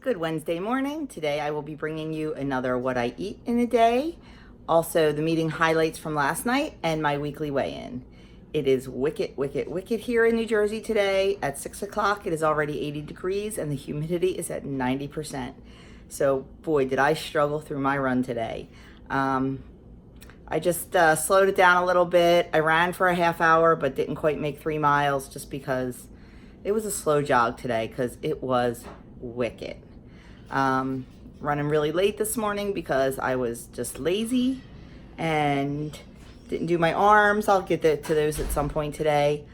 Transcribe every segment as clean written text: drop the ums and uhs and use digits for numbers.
Good Wednesday morning. Today I will be bringing you another what I eat in a day, also the meeting highlights from last night, and my weekly weigh-in. It is wicked here in New Jersey today. At 6 o'clock, it is already 80 degrees and the humidity is at 90%. So boy, did I struggle through my run today. I just slowed it down a little bit. I ran for a half hour, but didn't quite make 3 miles just because it was a slow jog today because it was wicked. Running really late this morning because I was just lazy and didn't do my arms. I'll get to those at some point today.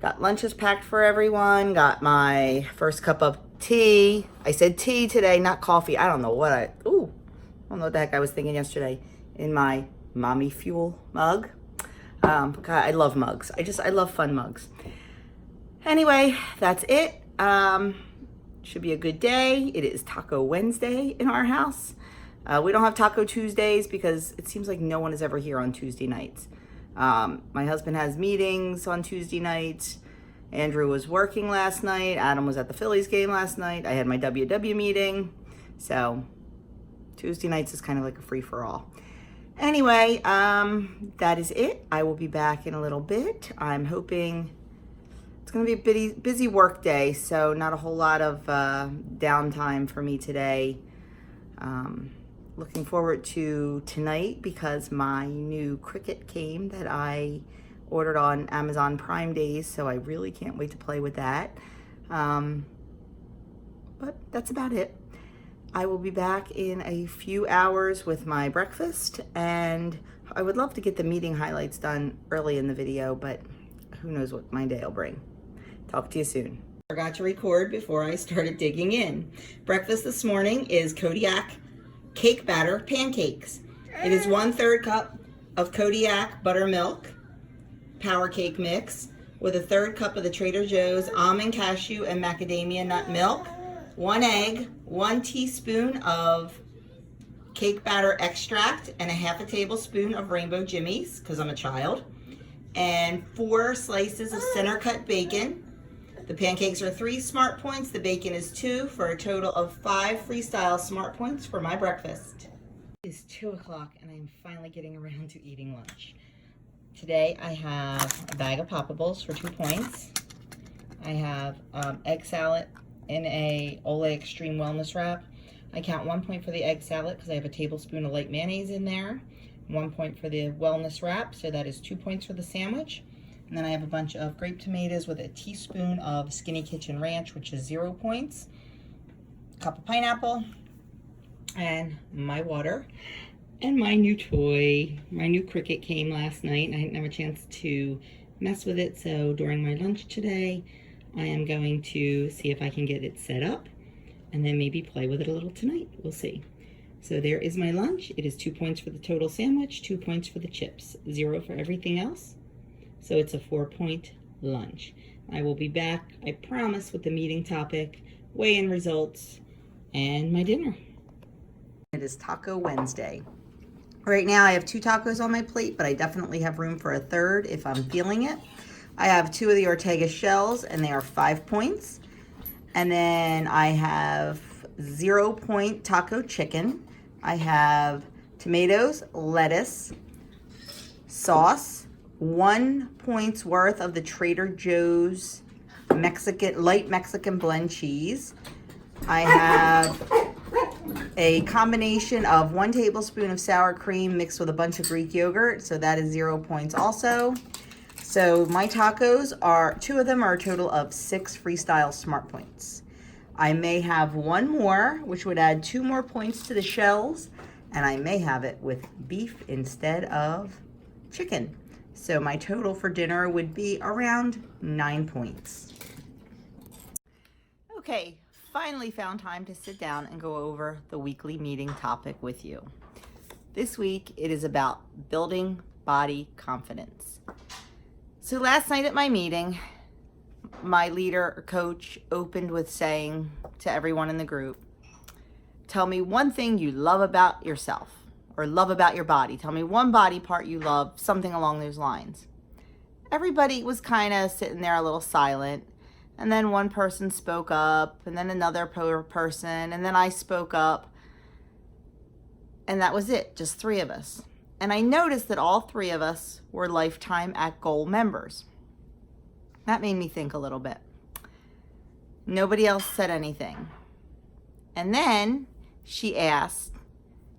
Got lunches packed for everyone. Got my first cup of tea. I said tea today, not coffee. I don't know what what the heck I was thinking yesterday in my mommy fuel mug. God, I love mugs. I love fun mugs. Anyway, that's it. Should be a good day. It is Taco Wednesday in our house. We don't have Taco Tuesdays because it seems like no one is ever here on Tuesday nights. My husband has meetings on Tuesday nights. Andrew was working last night. Adam was at the Phillies game last night. I had my WW meeting. So Tuesday nights is kind of like a free-for-all. Anyway, that is it. I will be back in a little bit. I'm hoping it's going to be a busy work day, so not a whole lot of downtime for me today. Looking forward to tonight because my new Cricut came that I ordered on Amazon Prime Days, so I really can't wait to play with that. But that's about it. I will be back in a few hours with my breakfast, and I would love to get the meeting highlights done early in the video, but who knows what my day will bring. Talk to you soon. Forgot to record before I started digging in. Breakfast this morning is Kodiak cake batter pancakes. It is 1/3 cup of Kodiak buttermilk power cake mix with 1/3 cup of the Trader Joe's almond, cashew, and macadamia nut milk, 1 egg, 1 teaspoon of cake batter extract, and 1/2 tablespoon of Rainbow Jimmies, because I'm a child, and 4 slices of center cut bacon. The pancakes are 3 smart points. The bacon is 2 for a total of 5 Freestyle smart points for my breakfast. It is 2 o'clock and I'm finally getting around to eating lunch. Today I have a bag of Poppables for 2 points. I have egg salad in a Olay Extreme Wellness Wrap. I count 1 point for the egg salad because I have a tablespoon of light mayonnaise in there. 1 point for the wellness wrap, so that is 2 points for the sandwich. And then I have a bunch of grape tomatoes with a teaspoon of Skinny Kitchen Ranch, which is 0 points. A cup of pineapple, and my water, and my new toy. My new Cricut came last night, and I didn't have a chance to mess with it, so during my lunch today, I am going to see if I can get it set up, and then maybe play with it a little tonight. We'll see. So there is my lunch. It is 2 points for the total sandwich, 2 points for the chips, 0 for everything else. So it's a 4-point lunch. I will be back, I promise, with the meeting topic, weigh-in results, and my dinner. It is Taco Wednesday. Right now I have 2 tacos on my plate, but I definitely have room for a 3rd if I'm feeling it. I have 2 of the Ortega shells, and they are 5 points. And then I have 0-point taco chicken. I have tomatoes, lettuce, sauce, 1 point's worth of the Trader Joe's light Mexican blend cheese. I have a combination of 1 tablespoon of sour cream mixed with a bunch of Greek yogurt, so that is 0 points also. So my tacos are, 2 of them are a total of 6 Freestyle smart points. I may have 1 more, which would add 2 more points to the shells, and I may have it with beef instead of chicken. So my total for dinner would be around 9 points. Okay, finally found time to sit down and go over the weekly meeting topic with you. This week it is about building body confidence. So last night at my meeting, my leader or coach opened with saying to everyone in the group, tell me one thing you love about yourself or love about your body. Tell me one body part you love, something along those lines. Everybody was kind of sitting there a little silent. And then one person spoke up, and then another person, and then I spoke up. And that was it, just 3 of us. And I noticed that all 3 of us were lifetime at goal members. That made me think a little bit. Nobody else said anything. And then she asked,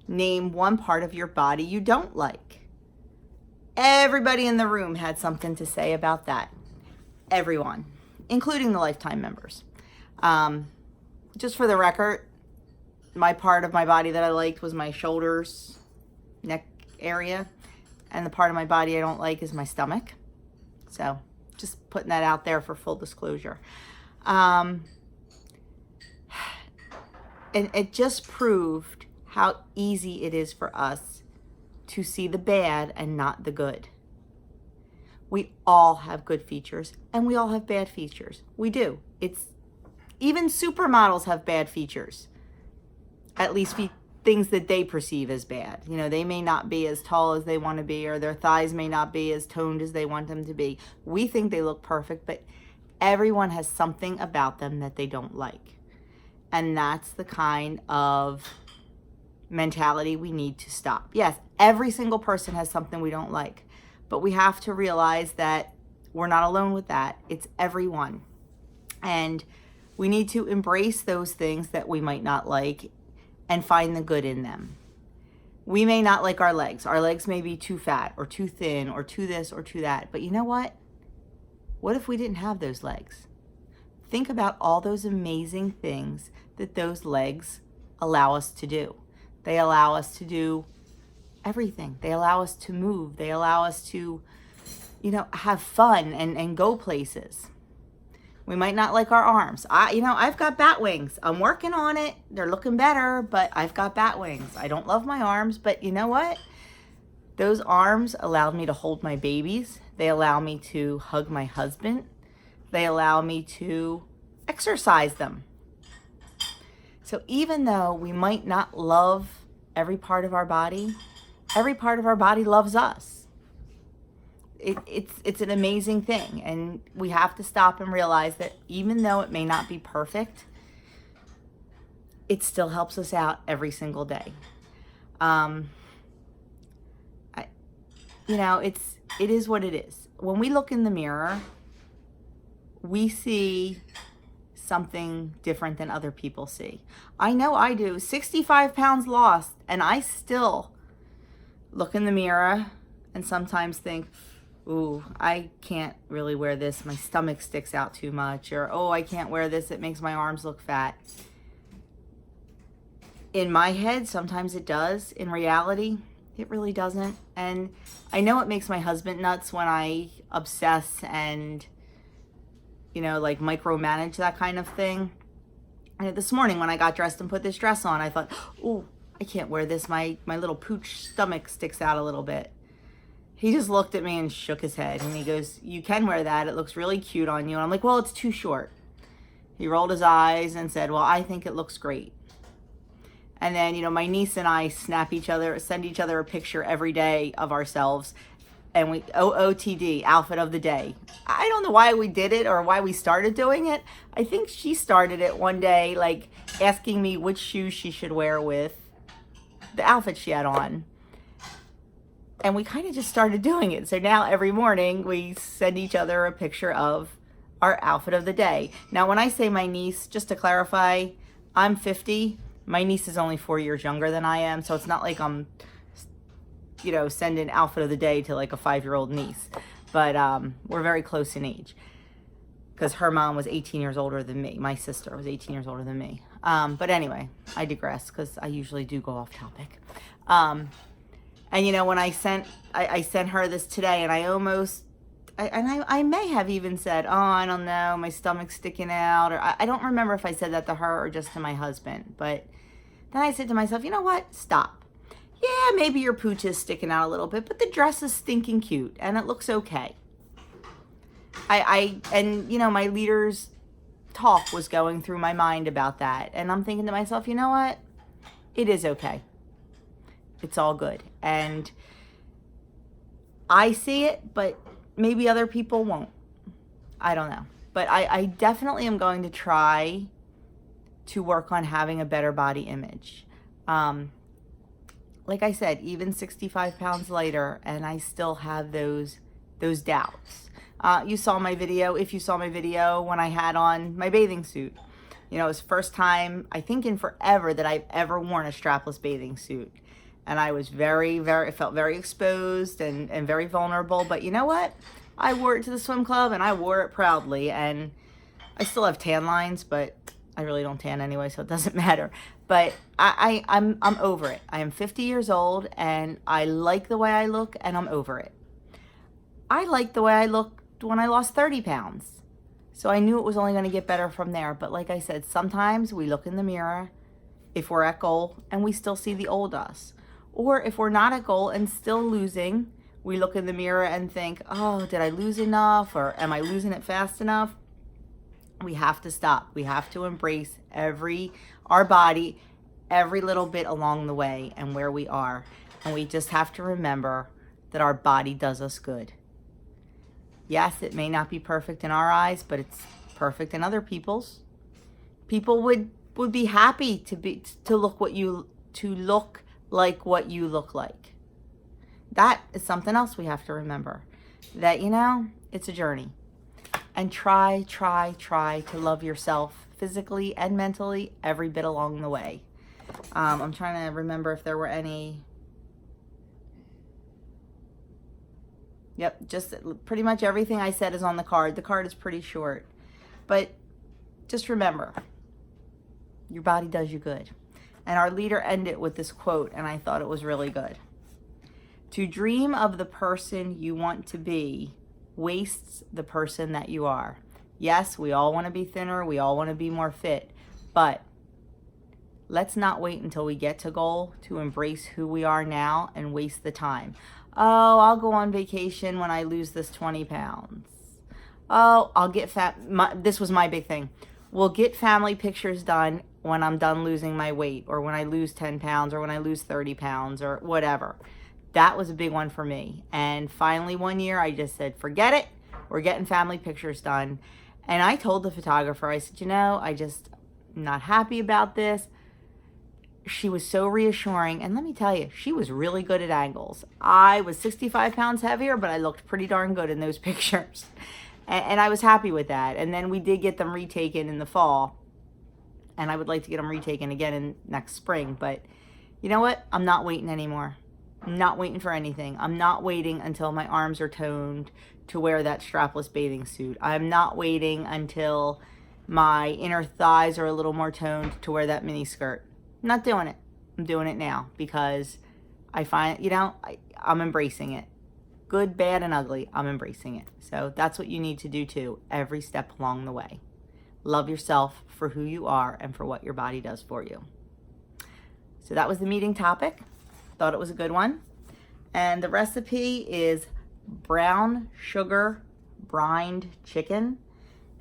name one part of your body you don't like. Everybody in the room had something to say about that. Everyone, including the lifetime members. Just for the record, my part of my body that I liked was my shoulders, neck area. And the part of my body I don't like is my stomach. So just putting that out there for full disclosure. And it just proved how easy it is for us to see the bad and not the good. We all have good features and we all have bad features. We do. Even supermodels have bad features. At least things that they perceive as bad. You know, they may not be as tall as they want to be, or their thighs may not be as toned as they want them to be. We think they look perfect, but everyone has something about them that they don't like. And that's the kind of mentality we need to stop. Yes, every single person has something we don't like, but we have to realize that we're not alone with that. It's everyone. And we need to embrace those things that we might not like and find the good in them. We may not like our legs. Our legs may be too fat or too thin or too this or too that. But you know what? What if we didn't have those legs? Think about all those amazing things that those legs allow us to do. They allow us to do everything. They allow us to move. They allow us to, have fun and go places. We might not like our arms. I've got bat wings. I'm working on it. They're looking better, but I've got bat wings. I don't love my arms, but you know what? Those arms allowed me to hold my babies. They allow me to hug my husband. They allow me to exercise them. So even though we might not love every part of our body loves us. It's an amazing thing, and we have to stop and realize that even though it may not be perfect, it still helps us out every single day. It is what it is. When we look in the mirror, we see something different than other people see. I know I do. 65 pounds lost, and I still look in the mirror and sometimes think, ooh, I can't really wear this. My stomach sticks out too much. Or, oh, I can't wear this. It makes my arms look fat. In my head, sometimes it does. In reality, it really doesn't. And I know it makes my husband nuts when I obsess and, micromanage that kind of thing. And this morning when I got dressed and put this dress on, I thought, ooh, I can't wear this. My little pooch stomach sticks out a little bit. He just looked at me and shook his head, and he goes, you can wear that. It looks really cute on you. And I'm like, well, it's too short. He rolled his eyes and said, well, I think it looks great. And then, my niece and I send each other a picture every day of ourselves, and we OOTD, outfit of the day. I don't know why we did it or why we started doing it. I think she started it one day, asking me which shoes she should wear with the outfit she had on. And we kind of just started doing it. So now every morning we send each other a picture of our outfit of the day. Now, when I say my niece, just to clarify, I'm 50. My niece is only 4 years younger than I am. So it's not like I'm, sending outfit of the day to like a 5-year-old niece. But we're very close in age. Because her mom was 18 years older than me. My sister was 18 years older than me. But anyway, I digress because I usually do go off topic. And when I sent her this today, and I may have even said, oh, I don't know, my stomach's sticking out, or I don't remember if I said that to her or just to my husband. But then I said to myself, you know what? Stop. Yeah, maybe your pooch is sticking out a little bit, but the dress is stinking cute and it looks okay. My leader's talk was going through my mind about that, and I'm thinking to myself, you know what? It is okay. It's all good. And I see it, but maybe other people won't. I don't know. But I definitely am going to try to work on having a better body image. Like I said, even 65 pounds lighter, and I still have those doubts. You saw my video, if you saw my video, when I had on my bathing suit. You know, it was the first time, I think in forever, that I've ever worn a strapless bathing suit. And I was I felt very exposed and very vulnerable. But you know what? I wore it to the swim club, and I wore it proudly. And I still have tan lines, but I really don't tan anyway, so it doesn't matter. But I'm over it. I am 50 years old, and I like the way I look, and I'm over it. I liked the way I looked when I lost 30 pounds. So I knew it was only going to get better from there. But like I said, sometimes we look in the mirror if we're at goal and we still see the old us. Or if we're not at goal and still losing, we look in the mirror and think, oh, did I lose enough? Or am I losing it fast enough? We have to stop. We have to embrace our body, every little bit along the way and where we are. And we just have to remember that our body does us good. Yes, it may not be perfect in our eyes, but it's perfect in other people's. People would be happy to look like what you look like. That is something else we have to remember. That, you know, it's a journey. And try to love yourself physically and mentally every bit along the way. I'm trying to remember if there were any. Yep, just pretty much everything I said is on the card. The card is pretty short. But just remember, your body does you good. And our leader ended with this quote, and I thought it was really good. To dream of the person you want to be wastes the person that you are. Yes, we all want to be thinner. We all want to be more fit. But let's not wait until we get to goal to embrace who we are now and waste the time. Oh, I'll go on vacation when I lose this 20 pounds. Oh, I'll get this was my big thing. We'll get family pictures done when I'm done losing my weight, or when I lose 10 pounds, or when I lose 30 pounds, or whatever. That was a big one for me. And finally one year I just said, forget it. We're getting family pictures done. And I told the photographer, I said, you know, I'm not happy about this. She was so reassuring. And let me tell you, she was really good at angles. I was 65 pounds heavier, but I looked pretty darn good in those pictures. And I was happy with that. And then we did get them retaken in the fall. And I would like to get them retaken again in next spring. But you know what? I'm not waiting anymore. I'm not waiting for anything. I'm not waiting until my arms are toned to wear that strapless bathing suit. I'm not waiting until my inner thighs are a little more toned to wear that mini skirt. I'm not doing it. I'm doing it now because I find, you know, I'm embracing it. Good, bad, and ugly, I'm embracing it. So that's what you need to do too, every step along the way. Love yourself for who you are and for what your body does for you. So that was the meeting topic. Thought it was a good one. And the recipe is brown sugar brined chicken.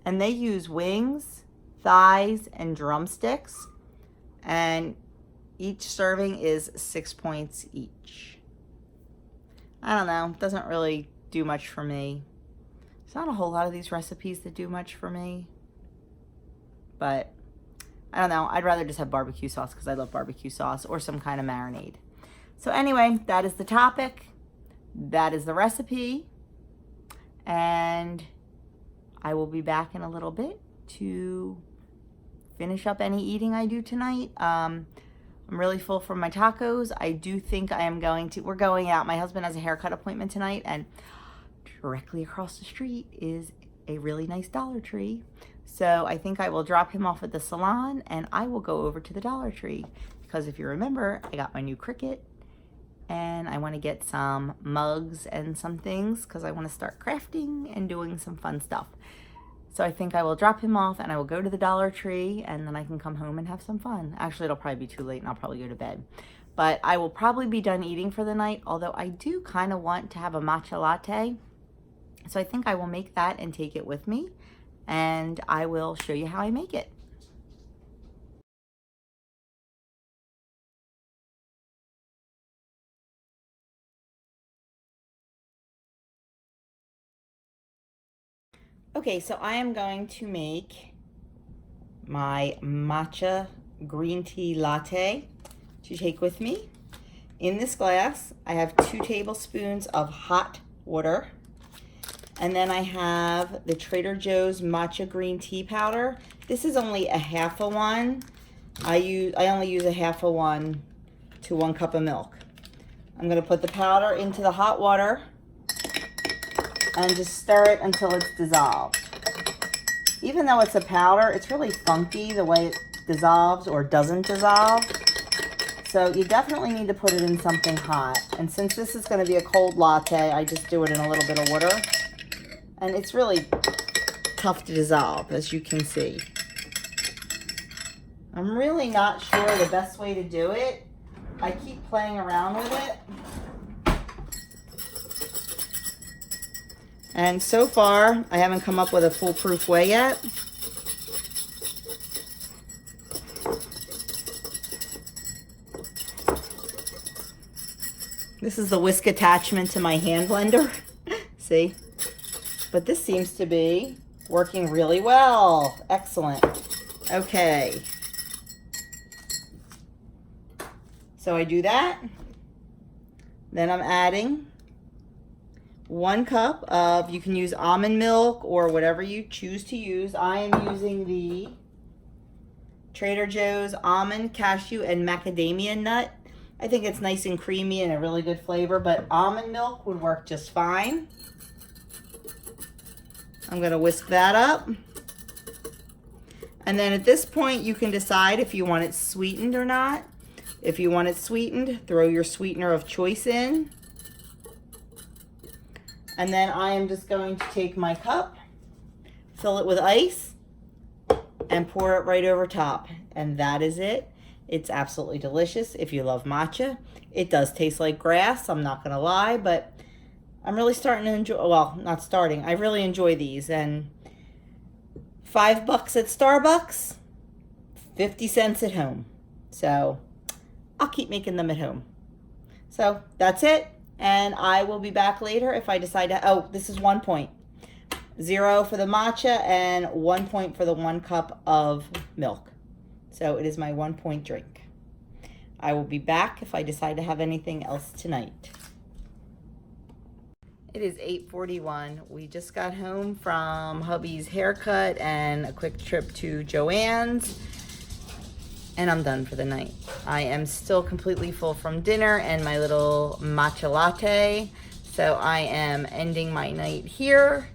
And they use wings, thighs, and drumsticks. And each serving is 6 points each. I don't know, doesn't really do much for me. There's not a whole lot of these recipes that do much for me. But I don't know, I'd rather just have barbecue sauce because I love barbecue sauce, or some kind of marinade. So anyway, that is the topic. That is the recipe. And I will be back in a little bit to finish up any eating I do tonight. I'm really full from my tacos. I do think I am we're going out. My husband has a haircut appointment tonight, and directly across the street is a really nice Dollar Tree. So I think I will drop him off at the salon, and I will go over to the Dollar Tree. Because if you remember, I got my new Cricut, and I want to get some mugs and some things because I want to start crafting and doing some fun stuff. So I think I will drop him off, and I will go to the Dollar Tree, and then I can come home and have some fun. Actually, it'll probably be too late, and I'll probably go to bed. But I will probably be done eating for the night, although I do kind of want to have a matcha latte. So I think I will make that and take it with me, and I will show you how I make it. Okay, so I am going to make my matcha green tea latte to take with me. In this glass, I have 2 tablespoons of hot water. And then I have the Trader Joe's matcha green tea powder. This is only a half a one. I only use a half a one to 1 cup of milk. I'm gonna put the powder into the hot water and just stir it until it's dissolved. Even though it's a powder, it's really funky the way it dissolves or doesn't dissolve. So you definitely need to put it in something hot. And since this is going to be a cold latte, I just do it in a little bit of water. And it's really tough to dissolve, as you can see. I'm really not sure the best way to do it. I keep playing around with it. And so far, I haven't come up with a foolproof way yet. This is the whisk attachment to my hand blender. See? But this seems to be working really well. Excellent. Okay. So I do that. Then I'm adding 1 cup of, you can use almond milk or whatever you choose to use. I am using the Trader Joe's almond, cashew, and macadamia nut. I think it's nice and creamy and a really good flavor, but almond milk would work just fine. I'm going to whisk that up. And then at this point, you can decide if you want it sweetened or not. If you want it sweetened, throw your sweetener of choice in. And then I am just going to take my cup, fill it with ice, and pour it right over top. And that is it. It's absolutely delicious if you love matcha. It does taste like grass, I'm not gonna lie, but I'm really starting to enjoy, well, not starting, I really enjoy these. And $5 at Starbucks, 50 cents at home. So I'll keep making them at home. So that's it. And I will be back later if I decide to, oh, this is 1 point. 0 for the matcha and 1 point for the 1 cup of milk. So it is my 1 point drink. I will be back if I decide to have anything else tonight. It is 8:41. We just got home from hubby's haircut and a quick trip to Joann's. And I'm done for the night. I am still completely full from dinner and my little matcha latte. So I am ending my night here.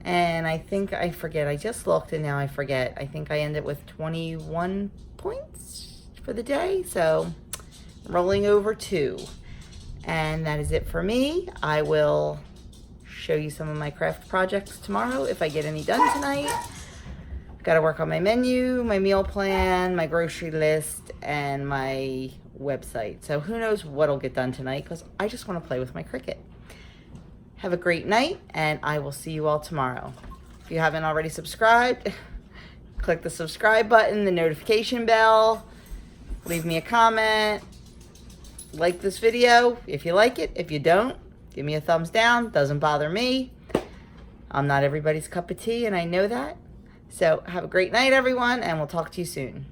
And I think I forget, I just looked and now I forget. I think I ended with 21 points for the day. So rolling over 2. And that is it for me. I will show you some of my craft projects tomorrow if I get any done tonight. Got to work on my menu, my meal plan, my grocery list, and my website. So who knows what'll get done tonight because I just want to play with my Cricut. Have a great night, and I will see you all tomorrow. If you haven't already subscribed, click the subscribe button, the notification bell, leave me a comment, like this video if you like it. If you don't, give me a thumbs down. Doesn't bother me. I'm not everybody's cup of tea, and I know that. So have a great night, everyone, and we'll talk to you soon.